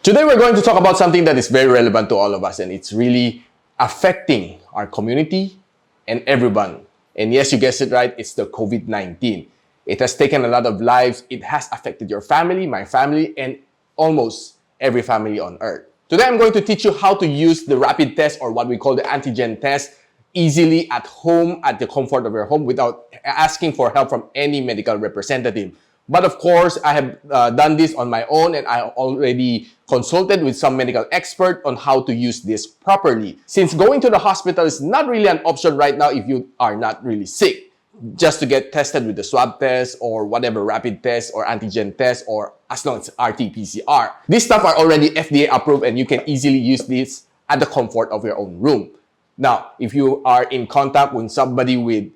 Today we're going to talk about something that is very relevant to all of us, and it's really affecting our community and everyone. And yes, you guessed it right, it's the COVID-19. It has taken a lot of lives. It has affected your family, my family, and almost every family on earth. Today I'm going to teach you how to use the rapid test, or what we call the antigen test, easily at home, at the comfort of your home, without asking for help from any medical representative. But of course, I have done this on my own, and I already consulted with some medical expert on how to use this properly. Since going to the hospital is not really an option right now if you are not really sick, just to get tested with the swab test or whatever rapid test or antigen test, or as long as RT-PCR. These stuff are already FDA approved, and you can easily use this at the comfort of your own room. Now, if you are in contact with somebody with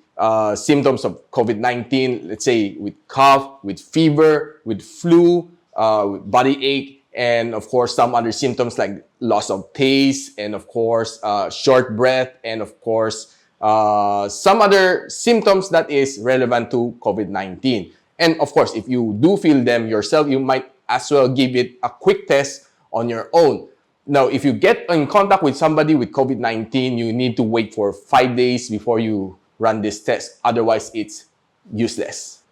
symptoms of COVID-19, let's say with cough, with fever, with flu, with body ache, and of course some other symptoms like loss of taste, and of course short breath, and of course some other symptoms that is relevant to COVID-19. And of course, if you do feel them yourself, you might as well give it a quick test on your own. Now, if you get in contact with somebody with COVID-19, you need to wait for 5 days before you run this test. Otherwise, it's useless.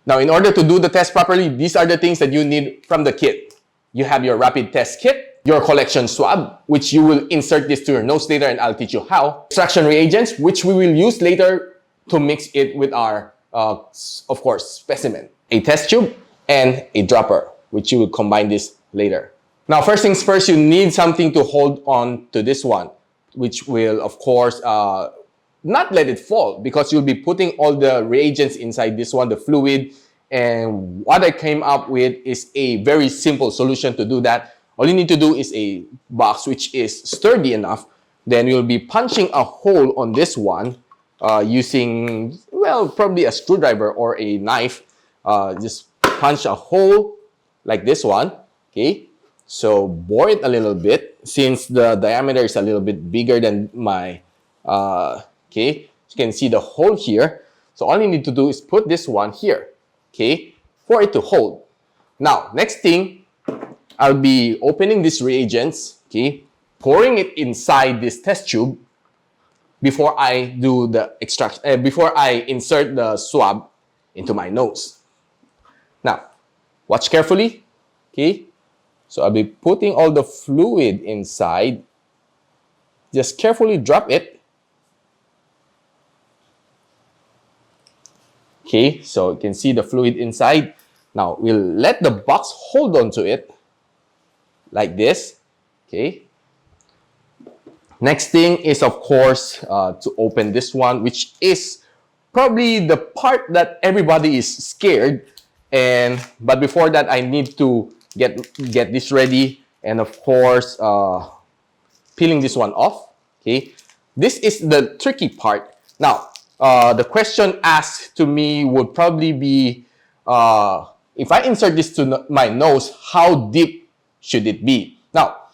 Now, in order to do the test properly, these are the things that you need from the kit. You have your rapid test kit, your collection swab, which you will insert this to your nose later, and I'll teach you how. Extraction reagents, which we will use later to mix it with our, of course, specimen. A test tube and a dropper, which you will combine this later. Now, first things first, you need something to hold on to this one, which will, of course, not let it fall, because you'll be putting all the reagents inside this one, the fluid. And what I came up with is a very simple solution to do that. All you need to do is a box which is sturdy enough. Then you'll be punching a hole on this one using, well, probably a screwdriver or a knife. Just punch a hole like this one, okay? So bore it a little bit, since the diameter is a little bit bigger than my okay, you can see the hole here. So all you need to do is put this one here, okay, for it to hold. Now, next thing, I'll be opening these reagents, okay, pouring it inside this test tube before I do the extraction, before I insert the swab into my nose. Now, watch carefully, okay. So I'll be putting all the fluid inside. Just carefully drop it. Okay, so you can see the fluid inside. Now, we'll let the box hold on to it like this. Okay. Next thing is, of course, to open this one, which is probably the part that everybody is scared. But before that, I need to get this ready, and of course, peeling this one off. Okay. This is the tricky part. Now, the question asked to me would probably be, if I insert this to my nose, how deep should it be? Now,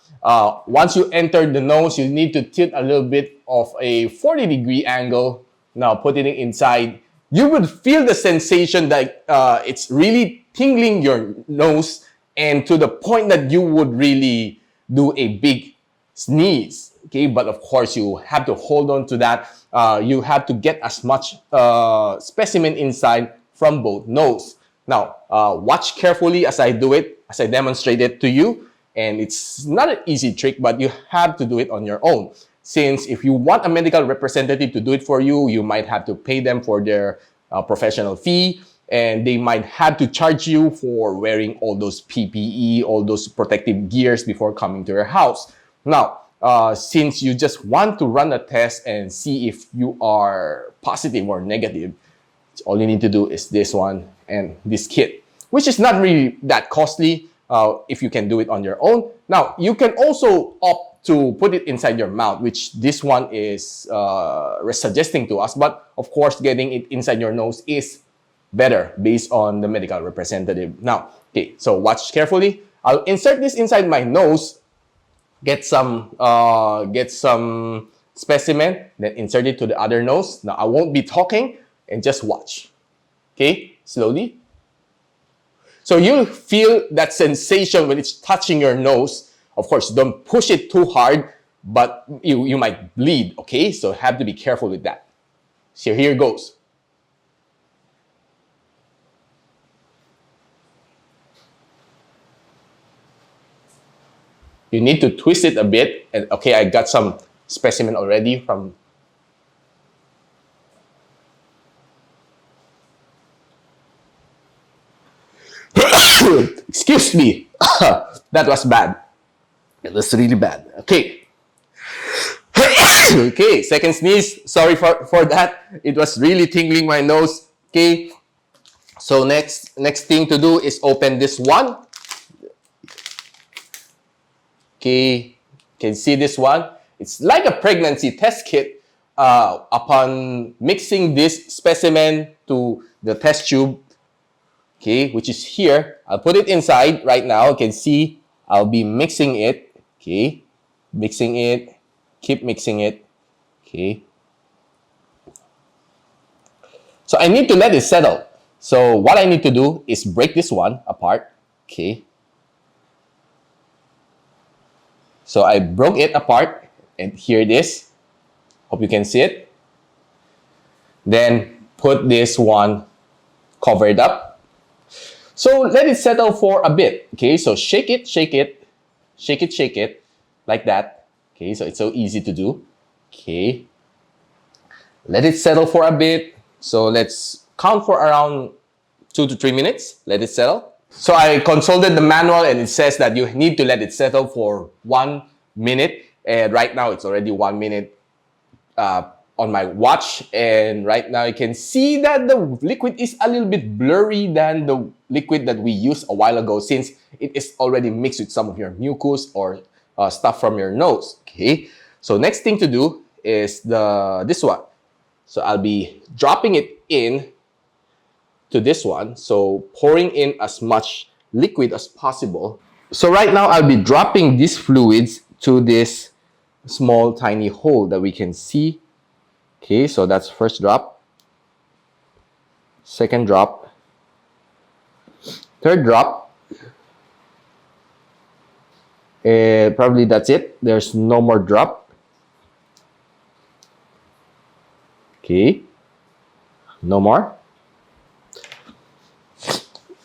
once you enter the nose, you need to tilt a little bit of a 40-degree angle. Now, putting it inside, you would feel the sensation that it's really tingling your nose, and to the point that you would really do a big sneeze. Okay, but of course, you have to hold on to that. You have to get as much specimen inside from both nose. Now, watch carefully as I do it, as I demonstrate it to you. And it's not an easy trick, but you have to do it on your own. Since if you want a medical representative to do it for you, you might have to pay them for their professional fee. And they might have to charge you for wearing all those PPE, all those protective gears before coming to your house. Now, since you just want to run a test and see if you are positive or negative, all you need to do is this one and this kit, which is not really that costly if you can do it on your own. Now, you can also opt to put it inside your mouth, which this one is suggesting to us. But of course, getting it inside your nose is better based on the medical representative. Now, okay, so watch carefully. I'll insert this inside my nose, get some specimen, then insert it to the other nose. Now, I won't be talking, and just watch. Okay, slowly. So you'll feel that sensation when it's touching your nose. Of course, don't push it too hard, but you might bleed, okay? So have to be careful with that. So here goes. You need to twist it a bit. And okay, I got some specimen already from... Excuse me. That was bad. It was really bad. Okay. Okay, second sneeze. Sorry for that. It was really tingling my nose. Okay. So next thing to do is open this one. Okay. Can see this one? It's like a pregnancy test kit. Upon mixing this specimen to the test tube, okay, which is here, I'll put it inside right now. You can see I'll be mixing it. Okay, mixing it, keep mixing it. Okay, so I need to let it settle. So what I need to do is break this one apart. Okay, so I broke it apart, and here it is. Hope you can see it. Then put this one, cover it up. So let it settle for a bit. Okay, so shake it, shake it, shake it, shake it, like that. Okay, so it's so easy to do. Okay, let it settle for a bit. So let's count for around 2 to 3 minutes. Let it settle. So I consulted the manual and it says that you need to let it settle for 1 minute. And right now it's already 1 minute on my watch, and right now you can see that the liquid is a little bit blurry than the liquid that we used a while ago, since it is already mixed with some of your mucus or stuff from your nose. Okay, so next thing to do is this one. So I'll be dropping it in to this one, so pouring in as much liquid as possible. So right now I'll be dropping these fluids to this small tiny hole that we can see. Okay, so that's first drop, second drop, third drop, and probably that's it. There's no more drop. Okay, no more.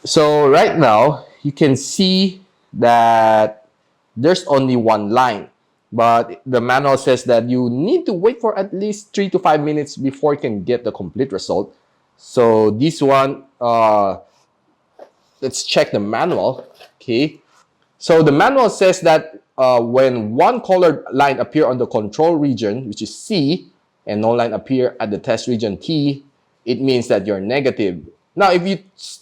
So right now you can see that there's only one line, but the manual says that you need to wait for at least 3 to 5 minutes before you can get the complete result. So this one, let's check the manual. Okay, so the manual says that when one colored line appear on the control region, which is C, and no line appear at the test region T, it means that you're negative. Now, if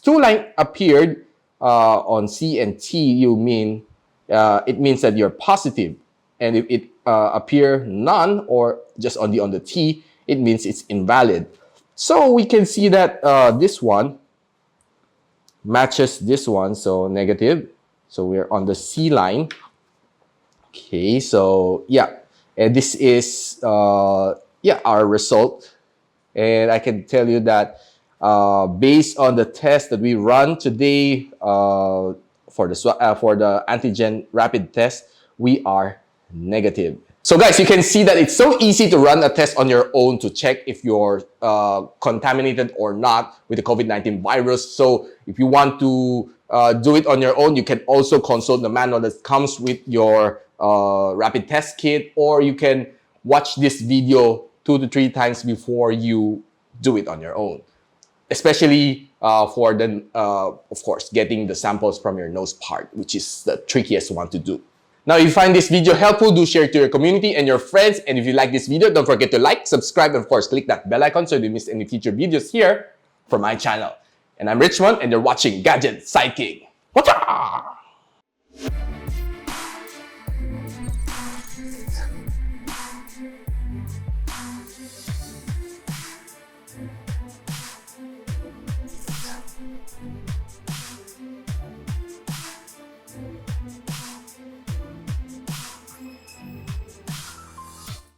two lines appeared on C and T, it means that you're positive. And if it appear none or just only on the T, it means it's invalid. So we can see that this one matches this one, so negative. So we're on the C line. Okay, so yeah, and this is our result. And I can tell you that based on the test that we run today for the antigen rapid test, we are negative. So guys, you can see that it's so easy to run a test on your own to check if you're contaminated or not with the COVID-19 virus. So if you want to do it on your own, you can also consult the manual that comes with your rapid test kit, or you can watch this video 2 to 3 times before you do it on your own. Especially for the, of course, getting the samples from your nose part, which is the trickiest one to do. Now, if you find this video helpful, do share it to your community and your friends. And if you like this video, don't forget to like, subscribe, and of course, click that bell icon so you don't miss any future videos here from my channel. And I'm Richmond, and you're watching Gadget Sidekick. What's up?